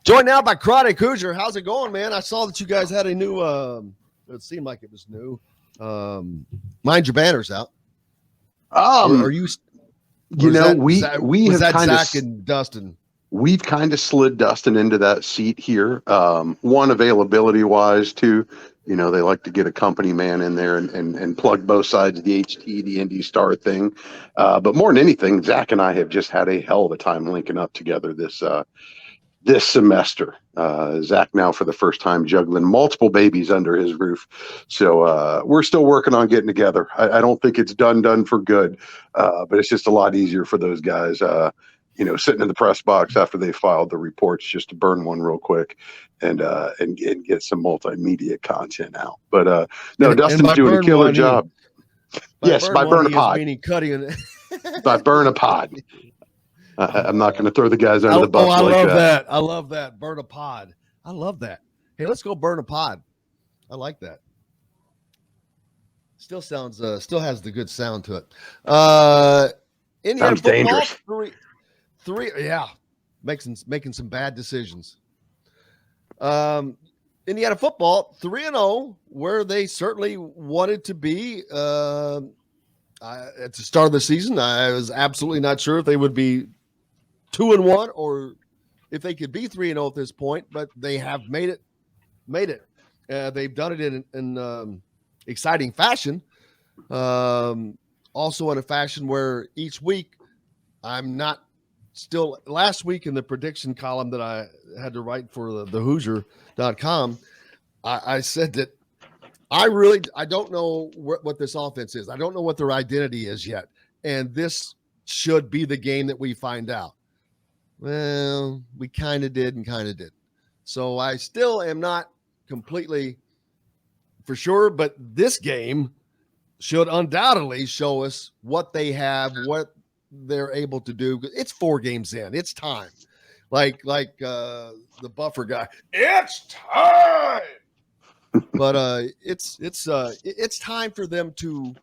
Joined now by Chronic Hoosier. How's it going, man? I saw that you guys had a new, it seemed like it was new. Mind your banners out. Are you, we was have that kind of Zach and Dustin? We've kind of slid Dustin into that seat here. One, availability wise, two, they like to get a company man in there and plug both sides of the HT, the Indy Star thing. But more than anything, Zach and I have just had a hell of a time linking up together this semester. Zach now for the first time juggling multiple babies under his roof. So we're still working on getting together. I don't think it's done for good, but it's just a lot easier for those guys, sitting in the press box after they filed the reports just to burn one real quick and get some multimedia content out. But Dustin's doing a killer job. By burn a pod. Meaning cutting. By burn a pod. I'm not going to throw the guys under the bus. I love that. I love that. Burn a pod. I love that. Hey, let's go burn a pod. I like that. Still sounds. Still has the good sound to it. Sounds dangerous. Three. Yeah, making some bad decisions. Indiana football 3-0, where they certainly wanted to be. At the start of the season, I was absolutely not sure if they would be 2-1 or if they could be 3-0 at this point, but they have made it. They've done it in exciting fashion. Also in a fashion where each week I'm not still last week in the prediction column that I had to write for the Hoosier.com. I said that I don't know what this offense is. I don't know what their identity is yet. And this should be the game that we find out. Well, we kind of did and kind of did. So I still am not completely for sure, but this game should undoubtedly show us what they have, what they're able to do. It's 4 games in. It's time. Like the buffer guy. It's time. But it's time for them to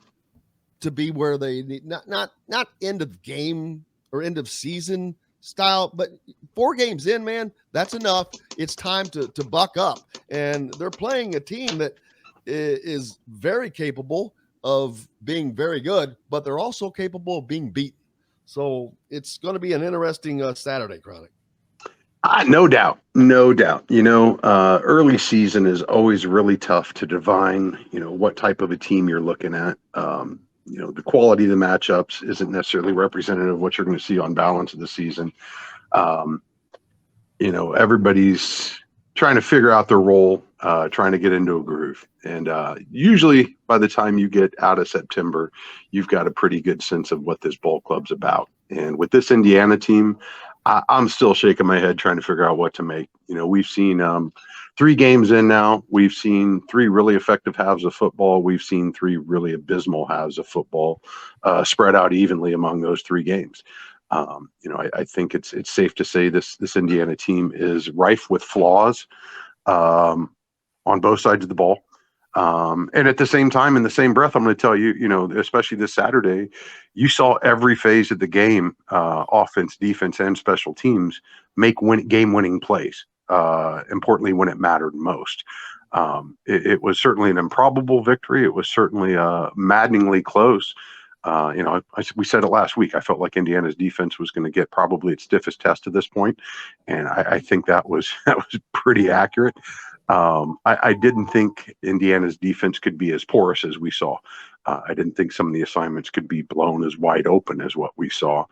be where they need, not end of game or end of season style, but 4 games in, man, that's enough. It's time to buck up. And they're playing a team that is very capable of being very good, but they're also capable of being beaten. So it's going to be an interesting Saturday, Chronic. No doubt. Early season is always really tough to divine, what type of a team you're looking at. The quality of the matchups isn't necessarily representative of what you're going to see on balance of the season. Everybody's trying to figure out their role, trying to get into a groove. And usually by the time you get out of September, you've got a pretty good sense of what this ball club's about. And with this Indiana team, I'm still shaking my head trying to figure out what to make. We've seen 3 games in now. We've seen 3 really effective halves of football. We've seen 3 really abysmal halves of football spread out evenly among those 3 games. I think it's safe to say this Indiana team is rife with flaws on both sides of the ball. And at the same time, in the same breath, I'm going to tell you, especially this Saturday, you saw every phase of the game, offense, defense, and special teams make game-winning plays. Importantly, when it mattered most. It was certainly an improbable victory. It was certainly maddeningly close. We said it last week. I felt like Indiana's defense was going to get probably its stiffest test to this point, and I think that was pretty accurate. I didn't think Indiana's defense could be as porous as we saw. I didn't think some of the assignments could be blown as wide open as what we saw.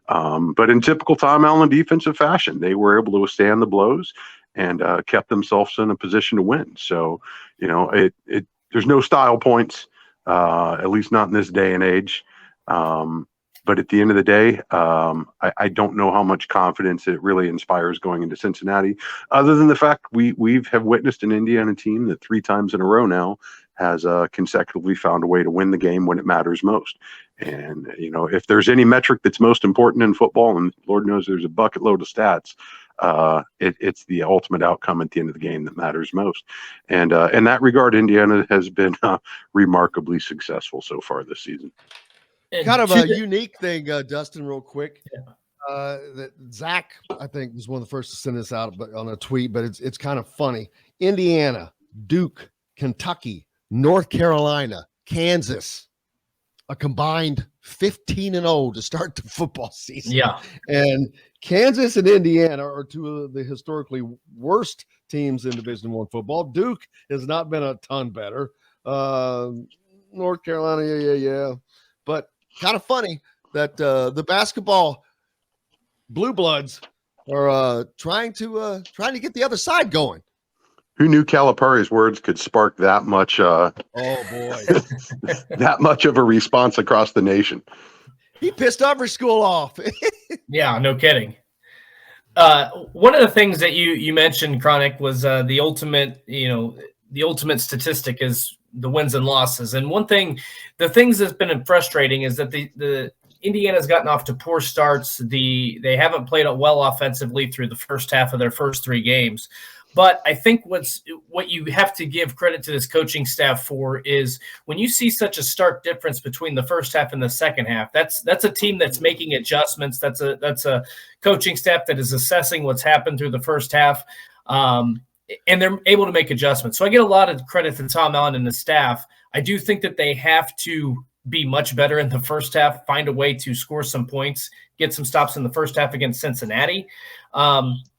But in typical Tom Allen defensive fashion, they were able to withstand the blows and kept themselves in a position to win. So, there's no style points, at least not in this day and age. But at the end of the day, I don't know how much confidence it really inspires going into Cincinnati, other than the fact we have witnessed an Indiana team that 3 times in a row now has consecutively found a way to win the game when it matters most. And, if there's any metric that's most important in football, and Lord knows there's a bucket load of stats, it's the ultimate outcome at the end of the game that matters most. And in that regard, Indiana has been remarkably successful so far this season. Kind of a unique thing, Dustin, real quick. that Zach, I think, was one of the first to send this out but on a tweet, but it's kind of funny. Indiana, Duke, Kentucky, North Carolina, Kansas, a combined 15-0 to start the football season. Yeah. And Kansas and Indiana are two of the historically worst teams in Division I football. Duke has not been a ton better. North Carolina, yeah. But kind of funny that the basketball Blue Bloods are trying to get the other side going. Who knew Calipari's words could spark that much? Oh boy, that much of a response across the nation. He pissed every school off. Yeah, no kidding. One of the things that you mentioned, Chronic, was the ultimate statistic is the wins and losses. And the things that's been frustrating is that the Indiana's gotten off to poor starts. They haven't played it well offensively through the first half of their first 3 games. But I think what you have to give credit to this coaching staff for is when you see such a stark difference between the first half and the second half, that's a team that's making adjustments. That's a coaching staff that is assessing what's happened through the first half, and they're able to make adjustments. So I get a lot of credit to Tom Allen and the staff. I do think that they have to be much better in the first half, find a way to score some points, get some stops in the first half against Cincinnati.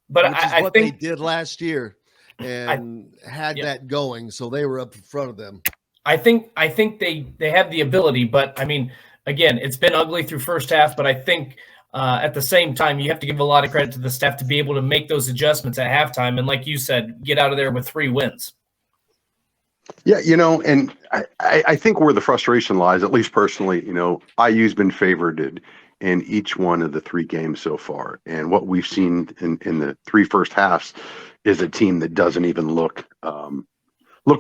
But I think they did last year and had that going, so they were up in front of them. I think they have the ability, but I mean, again, it's been ugly through first half. But I think at the same time, you have to give a lot of credit to the staff to be able to make those adjustments at halftime, and like you said, get out of there with 3 wins. Yeah, and I think where the frustration lies, at least personally, IU's been favored in each one of the 3 games so far. And what we've seen in the 3 first halves is a team that doesn't even look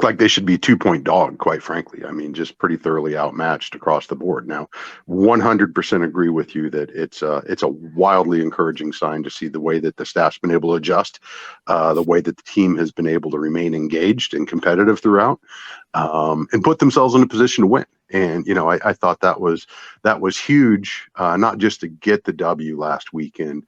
like they should be 2-point dog, quite frankly. I mean, just pretty thoroughly outmatched across the board. Now, 100% agree with you that it's a wildly encouraging sign to see the way that the staff's been able to adjust, the way that the team has been able to remain engaged and competitive throughout, and put themselves in a position to win. And, I thought that was huge, not just to get the W last weekend,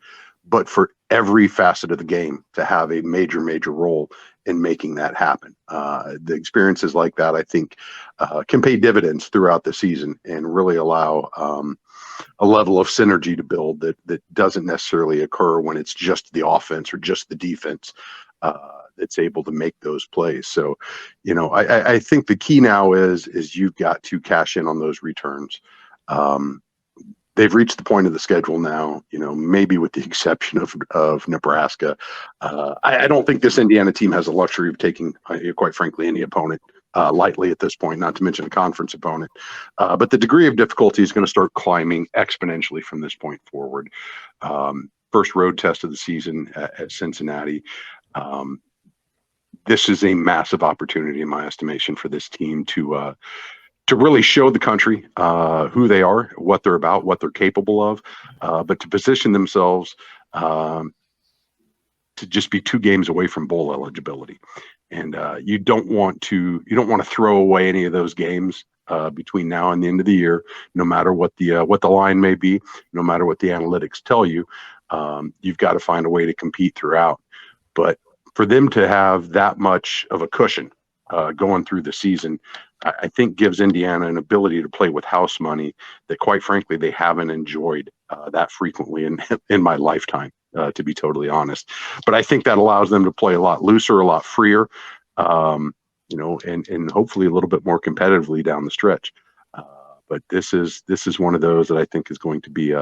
but for every facet of the game to have a major, major role in making that happen. The experiences like that, I think, can pay dividends throughout the season and really allow a level of synergy to build that doesn't necessarily occur when it's just the offense or just the defense that's able to make those plays. So, I think the key now is you've got to cash in on those returns. They've reached the point of the schedule now, maybe with the exception of Nebraska. I don't think this Indiana team has the luxury of taking, quite frankly, any opponent lightly at this point, not to mention a conference opponent. But the degree of difficulty is going to start climbing exponentially from this point forward. First road test of the season at Cincinnati. This is a massive opportunity, in my estimation, for this team to really show the country who they are, what they're about, what they're capable of, but to position themselves to just be 2 games away from bowl eligibility. And you don't want to throw away any of those games between now and the end of the year, no matter what the line may be, no matter what the analytics tell you. You've got to find a way to compete throughout. But for them to have that much of a cushion going through the season, I think gives Indiana an ability to play with house money that, quite frankly, they haven't enjoyed that frequently in my lifetime, to be totally honest. But I think that allows them to play a lot looser, a lot freer, and hopefully a little bit more competitively down the stretch. But this is one of those that I think is going to be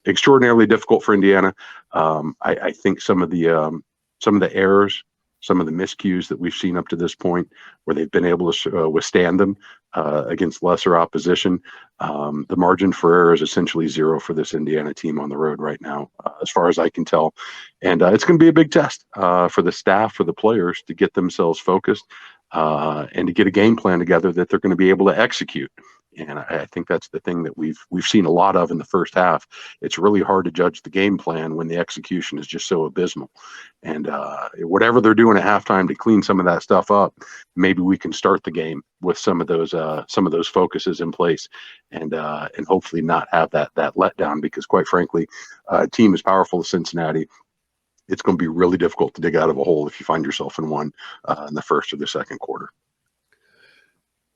extraordinarily difficult for Indiana. I think some of the errors, some of the miscues that we've seen up to this point, where they've been able to withstand them against lesser opposition, the margin for error is essentially 0 for this Indiana team on the road right now, as far as I can tell. And it's going to be a big test for the staff, for the players, to get themselves focused and to get a game plan together that they're going to be able to execute. And I think that's the thing that we've seen a lot of in the first half. It's really hard to judge the game plan when the execution is just so abysmal. And whatever they're doing at halftime to clean some of that stuff up, maybe we can start the game with some of those focuses in place, and hopefully not have that letdown. Because quite frankly, a team as powerful as Cincinnati, it's going to be really difficult to dig out of a hole if you find yourself in one in the first or the second quarter.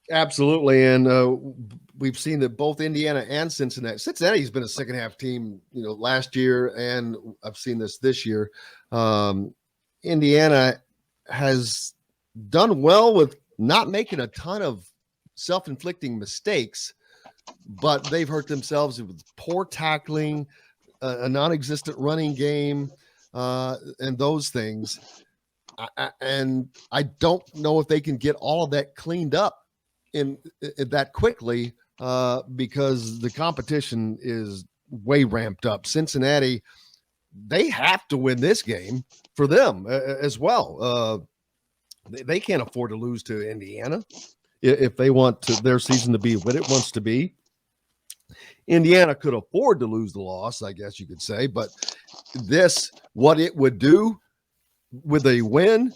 Absolutely, and we've seen that both Indiana and Cincinnati's been a second half team, last year, and I've seen this year. Indiana has done well with not making a ton of self-inflicting mistakes, but they've hurt themselves with poor tackling, a non-existent running game, and those things. And I don't know if they can get all of that cleaned up in that quickly, because the competition is way ramped up. Cincinnati, they have to win this game for them as well. They can't afford to lose to Indiana if they want their season to be what it wants to be. Indiana could afford to lose the loss, I guess you could say, but what it would do with a win,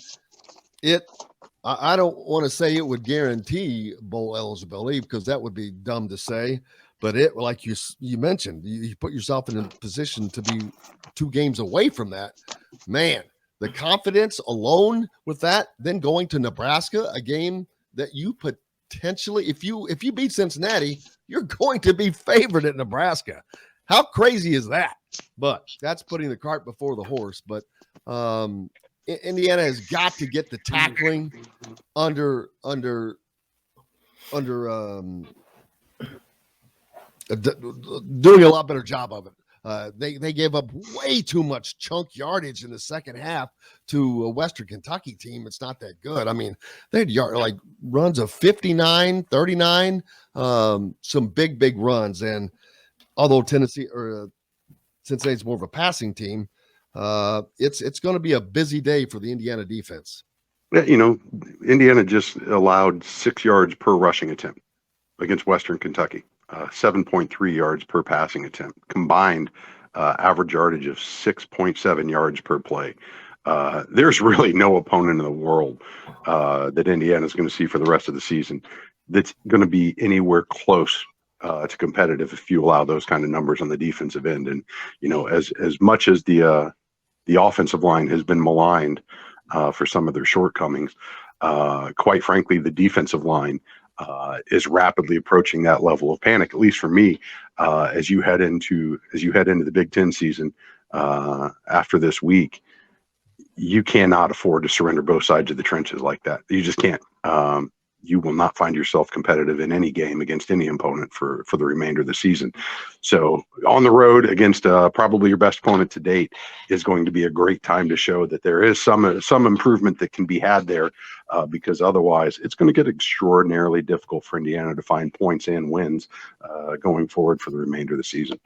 I don't want to say it would guarantee bowl eligibility, because that would be dumb to say, but it, like you mentioned, you put yourself in a position to be 2 games away from that. Man, the confidence alone with that, then going to Nebraska, a game that you potentially, if you beat Cincinnati, you're going to be favored at Nebraska. How crazy is that? But that's putting the cart before the horse. But Indiana has got to get the tackling under doing a lot better job of it. They gave up way too much chunk yardage in the second half to a Western Kentucky team. It's not that good. I mean, they had runs of 59, 39, some big runs. And although Cincinnati's more of a passing team, it's going to be a busy day for the Indiana defense. Yeah, Indiana just allowed 6 yards per rushing attempt against Western Kentucky, 7.3 yards per passing attempt, combined average yardage of 6.7 yards per play. There's really no opponent in the world that Indiana is going to see for the rest of the season that's going to be anywhere close to competitive if you allow those kind of numbers on the defensive end. And as much as the offensive line has been maligned for some of their shortcomings, quite frankly, the defensive line is rapidly approaching that level of panic, at least for me, as you head into the Big Ten season after this week. You cannot afford to surrender both sides of the trenches like that. You just can't. You will not find yourself competitive in any game against any opponent for the remainder of the season. So on the road against probably your best opponent to date is going to be a great time to show that there is some improvement that can be had there, because otherwise it's going to get extraordinarily difficult for Indiana to find points and wins going forward for the remainder of the season.